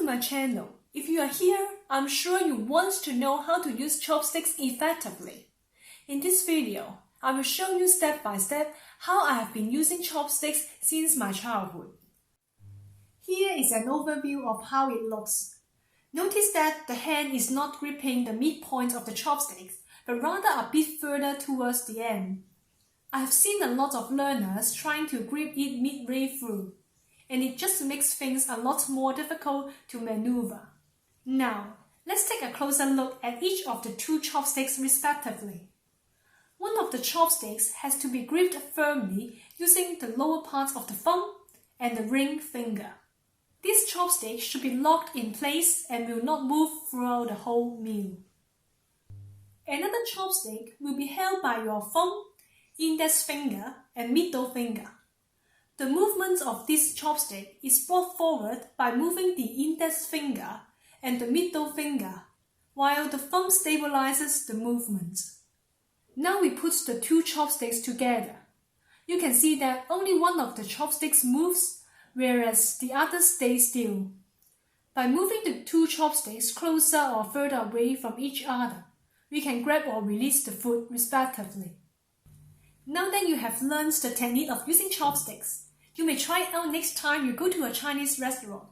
my channel. If you are here, I'm sure you want to know how to use chopsticks effectively. In this video, I will show you step by step how I have been using chopsticks since my childhood. Here is an overview of how it looks. Notice that the hand is not gripping the midpoint of the chopsticks, but rather a bit further towards the end. I have seen a lot of learners trying to grip it midway through, and it just makes things a lot more difficult to maneuver. Now, let's take a closer look at each of the two chopsticks respectively. One of the chopsticks has to be gripped firmly using the lower parts of the thumb and the ring finger. This chopstick should be locked in place and will not move throughout the whole meal. Another chopstick will be held by your thumb, index finger and middle finger. The movement of this chopstick is brought forward by moving the index finger and the middle finger, while the thumb stabilizes the movement. Now we put the two chopsticks together. You can see that only one of the chopsticks moves, whereas the other stays still. By moving the two chopsticks closer or further away from each other, we can grab or release the food respectively. Now that you have learned the technique of using chopsticks, you may try it out next time you go to a Chinese restaurant,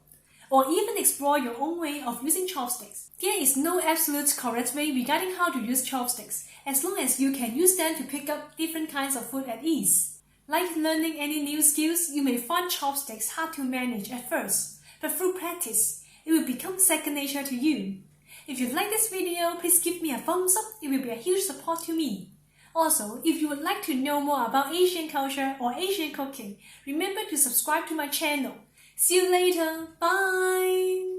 or even explore your own way of using chopsticks. There is no absolute correct way regarding how to use chopsticks, as long as you can use them to pick up different kinds of food at ease. Like learning any new skills, you may find chopsticks hard to manage at first, but through practice, it will become second nature to you. If you like this video, please give me a thumbs up, it will be a huge support to me. Also, if you would like to know more about Asian culture or Asian cooking, remember to subscribe to my channel. See you later, bye!